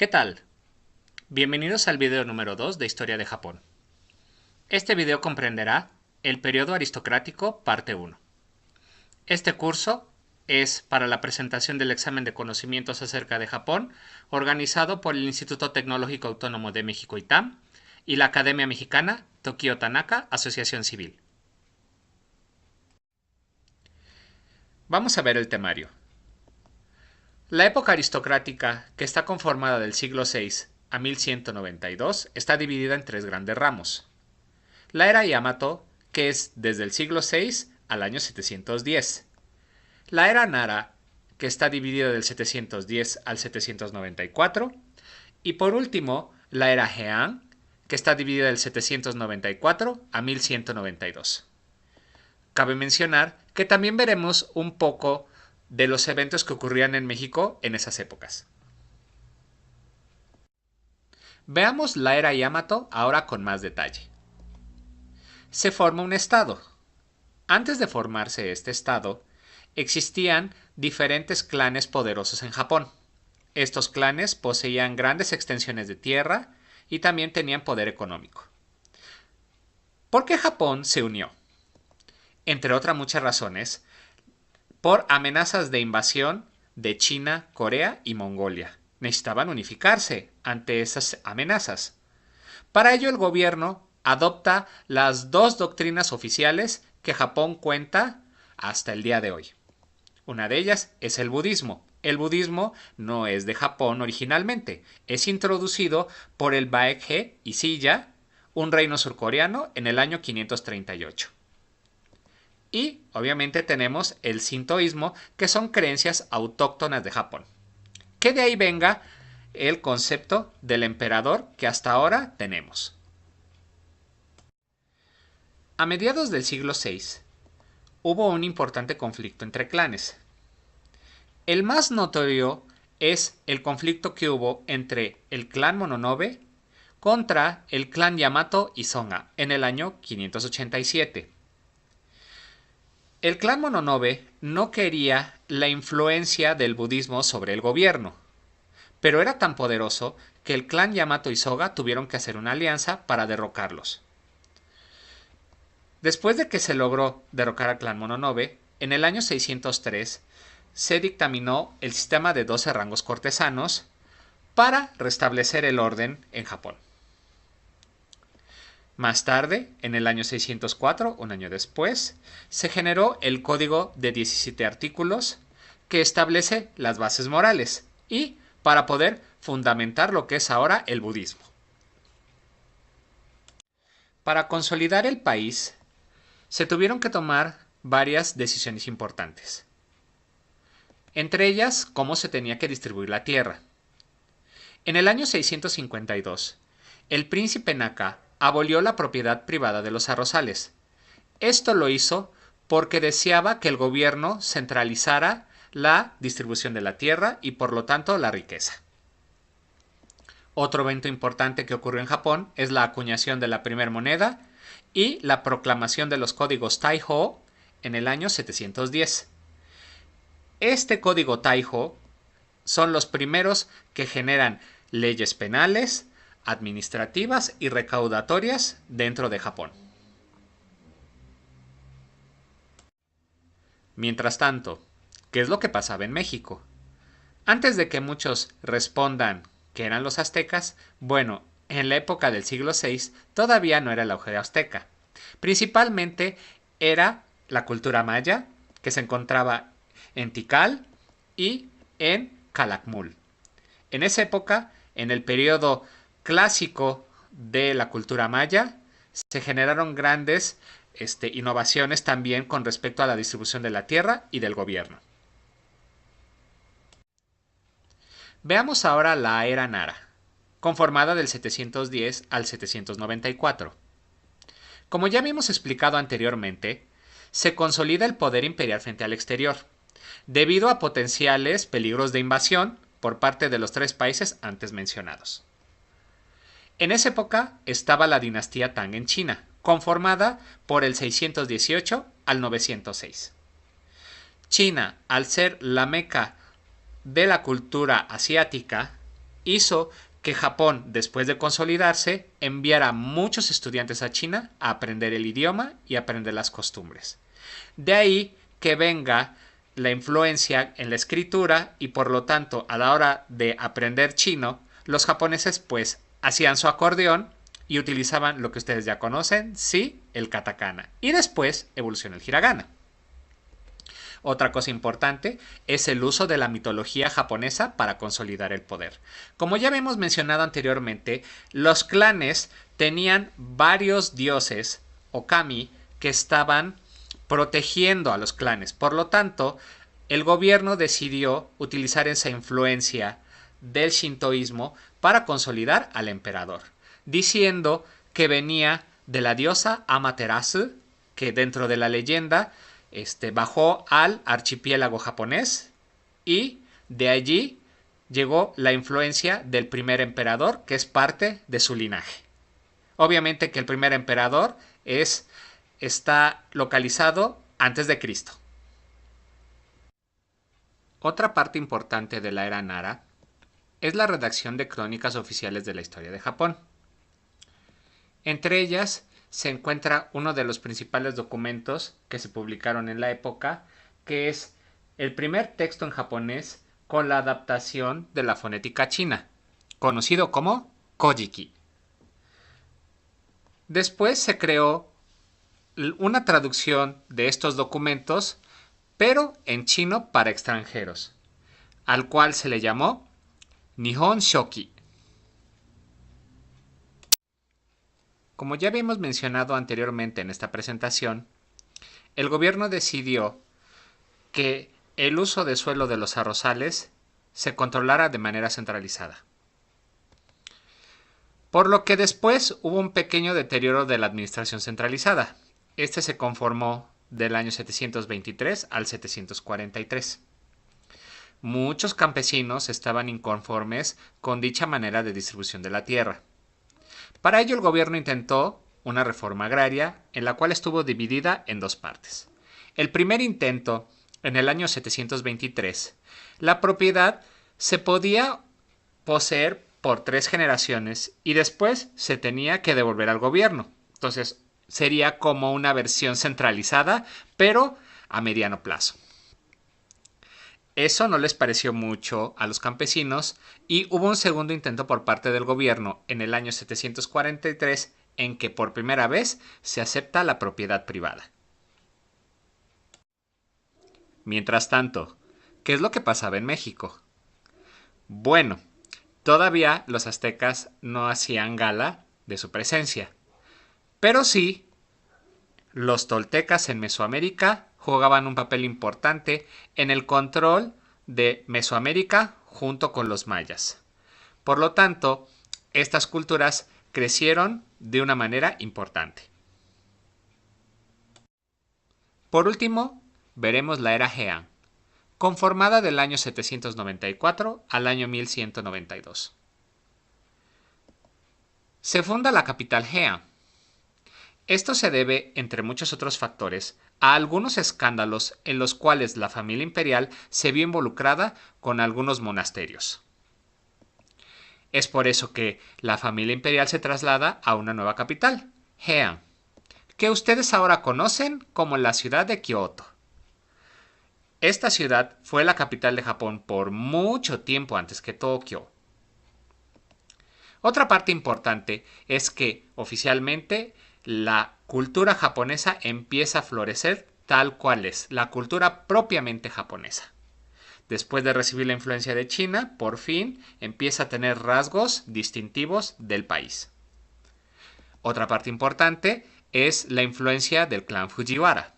¿Qué tal? Bienvenidos al video número 2 de Historia de Japón. Este video comprenderá el periodo aristocrático parte 1. Este curso es para la presentación del examen de conocimientos acerca de Japón, organizado por el Instituto Tecnológico Autónomo de México ITAM y la Academia Mexicana Tokio Tanaka Asociación Civil. Vamos a ver el temario. La época aristocrática, que está conformada del siglo VI a 1192, está dividida en tres grandes ramos. La era Yamato, que es desde el siglo VI al año 710. La era Nara, que está dividida del 710 al 794. Y por último, la era Heian, que está dividida del 794 a 1192. Cabe mencionar que también veremos un poco de los eventos que ocurrían en México en esas épocas. Veamos la era Yamato ahora con más detalle. Se forma un estado. Antes de formarse este estado, existían diferentes clanes poderosos en Japón. Estos clanes poseían grandes extensiones de tierra y también tenían poder económico. ¿Por qué Japón se unió? Entre otras muchas razones, por amenazas de invasión de China, Corea y Mongolia. Necesitaban unificarse ante esas amenazas. Para ello el gobierno adopta las dos doctrinas oficiales que Japón cuenta hasta el día de hoy. Una de ellas es el budismo. El budismo no es de Japón originalmente, es introducido por el Baekje y Silla, un reino surcoreano, en el año 538. Y obviamente tenemos el sintoísmo, que son creencias autóctonas de Japón. Que de ahí venga el concepto del emperador que hasta ahora tenemos. A mediados del siglo VI hubo un importante conflicto entre clanes. El más notorio es el conflicto que hubo entre el clan Mononobe contra el clan Yamato y Songa en el año 587. El clan Mononobe no quería la influencia del budismo sobre el gobierno, pero era tan poderoso que el clan Yamato y Soga tuvieron que hacer una alianza para derrocarlos. Después de que se logró derrocar al clan Mononobe, en el año 603 se dictaminó el sistema de 12 rangos cortesanos para restablecer el orden en Japón. Más tarde, en el año 604, un año después, se generó el Código de 17 artículos que establece las bases morales y para poder fundamentar lo que es ahora el budismo. Para consolidar el país, se tuvieron que tomar varias decisiones importantes. Entre ellas, cómo se tenía que distribuir la tierra. En el año 652, el príncipe Naka abolió la propiedad privada de los arrozales. Esto lo hizo porque deseaba que el gobierno centralizara la distribución de la tierra y por lo tanto la riqueza. Otro evento importante que ocurrió en Japón es la acuñación de la primera moneda y la proclamación de los códigos Taihō en el año 710. Este código Taihō son los primeros que generan leyes penales, administrativas y recaudatorias dentro de Japón. Mientras tanto, ¿qué es lo que pasaba en México? Antes de que muchos respondan que eran los aztecas, bueno, en la época del siglo VI todavía no era el auge azteca. Principalmente era la cultura maya, que se encontraba en Tikal y en Calakmul. En esa época, en el periodo clásico de la cultura maya, se generaron grandes innovaciones también con respecto a la distribución de la tierra y del gobierno. Veamos ahora la era Nara, conformada del 710 al 794. Como ya habíamos explicado anteriormente, se consolida el poder imperial frente al exterior, debido a potenciales peligros de invasión por parte de los tres países antes mencionados. En esa época estaba la dinastía Tang en China, conformada por el 618 al 906. China, al ser la meca de la cultura asiática, hizo que Japón, después de consolidarse, enviara muchos estudiantes a China a aprender el idioma y aprender las costumbres. De ahí que venga la influencia en la escritura y por lo tanto a la hora de aprender chino, los japoneses pues hacían su acordeón y utilizaban lo que ustedes ya conocen, sí, el katakana. Y después evolucionó el hiragana. Otra cosa importante es el uso de la mitología japonesa para consolidar el poder. Como ya habíamos mencionado anteriormente, los clanes tenían varios dioses o kami que estaban protegiendo a los clanes. Por lo tanto, el gobierno decidió utilizar esa influencia del shintoísmo para consolidar al emperador, diciendo que venía de la diosa Amaterasu, que dentro de la leyenda bajó al archipiélago japonés y de allí llegó la influencia del primer emperador, que es parte de su linaje. Obviamente que el primer emperador está localizado antes de Cristo. Otra parte importante de la era Nara es la redacción de crónicas oficiales de la historia de Japón. Entre ellas se encuentra uno de los principales documentos que se publicaron en la época, que es el primer texto en japonés con la adaptación de la fonética china, conocido como Kojiki. Después se creó una traducción de estos documentos, pero en chino para extranjeros, al cual se le llamó Nihon Shoki. Como ya habíamos mencionado anteriormente en esta presentación, el gobierno decidió que el uso de suelo de los arrozales se controlara de manera centralizada. Por lo que después hubo un pequeño deterioro de la administración centralizada. Este se conformó del año 723 al 743. Muchos campesinos estaban inconformes con dicha manera de distribución de la tierra. Para ello el gobierno intentó una reforma agraria en la cual estuvo dividida en dos partes. El primer intento, en el año 723, la propiedad se podía poseer por 3 generaciones y después se tenía que devolver al gobierno. Entonces sería como una versión centralizada, pero a mediano plazo. Eso no les pareció mucho a los campesinos y hubo un segundo intento por parte del gobierno en el año 743 en que por primera vez se acepta la propiedad privada. Mientras tanto, ¿qué es lo que pasaba en México? Bueno, todavía los aztecas no hacían gala de su presencia, pero sí, los toltecas en Mesoamérica jugaban un papel importante en el control de Mesoamérica junto con los mayas. Por lo tanto, estas culturas crecieron de una manera importante. Por último, veremos la era Heian, conformada del año 794 al año 1192. Se funda la capital Heian. Esto se debe, entre muchos otros factores, a algunos escándalos en los cuales la familia imperial se vio involucrada con algunos monasterios. Es por eso que la familia imperial se traslada a una nueva capital, Heian, que ustedes ahora conocen como la ciudad de Kioto. Esta ciudad fue la capital de Japón por mucho tiempo antes que Tokio. Otra parte importante es que oficialmente la cultura japonesa empieza a florecer tal cual es, la cultura propiamente japonesa. Después de recibir la influencia de China, por fin empieza a tener rasgos distintivos del país. Otra parte importante es la influencia del clan Fujiwara.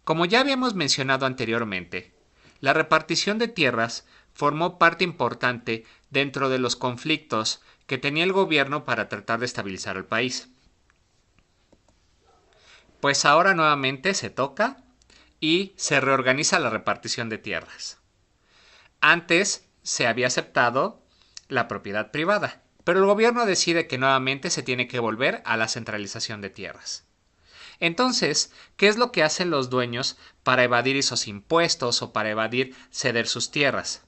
Como ya habíamos mencionado anteriormente, la repartición de tierras formó parte importante dentro de los conflictos que tenía el gobierno para tratar de estabilizar el país. Pues ahora nuevamente se toca y se reorganiza la repartición de tierras. Antes se había aceptado la propiedad privada, pero el gobierno decide que nuevamente se tiene que volver a la centralización de tierras. Entonces, ¿qué es lo que hacen los dueños para evadir esos impuestos o para evadir ceder sus tierras?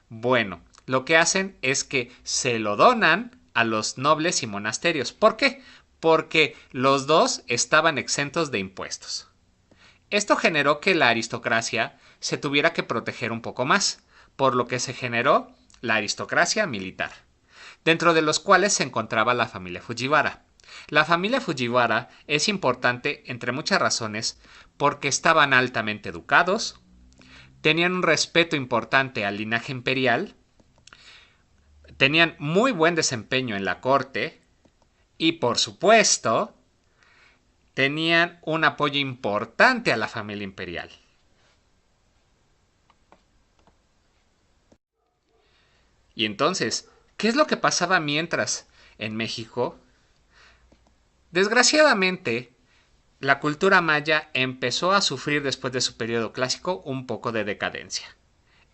Bueno, lo que hacen es que se lo donan a los nobles y monasterios. ¿Por qué? Porque los dos estaban exentos de impuestos. Esto generó que la aristocracia se tuviera que proteger un poco más, por lo que se generó la aristocracia militar, dentro de los cuales se encontraba la familia Fujiwara. La familia Fujiwara es importante, entre muchas razones, porque estaban altamente educados, tenían un respeto importante al linaje imperial, tenían muy buen desempeño en la corte y, por supuesto, tenían un apoyo importante a la familia imperial. Y entonces, ¿qué es lo que pasaba mientras en México? Desgraciadamente, la cultura maya empezó a sufrir después de su periodo clásico un poco de decadencia.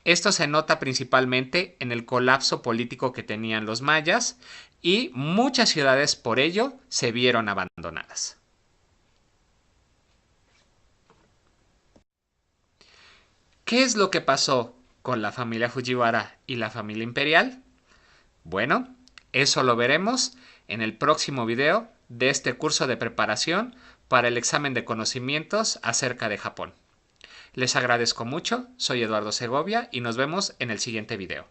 Esto se nota principalmente en el colapso político que tenían los mayas y muchas ciudades por ello se vieron abandonadas. ¿Qué es lo que pasó con la familia Fujiwara y la familia imperial? Bueno, eso lo veremos en el próximo video de este curso de preparación para el examen de conocimientos acerca de Japón. Les agradezco mucho, soy Eduardo Segovia y nos vemos en el siguiente video.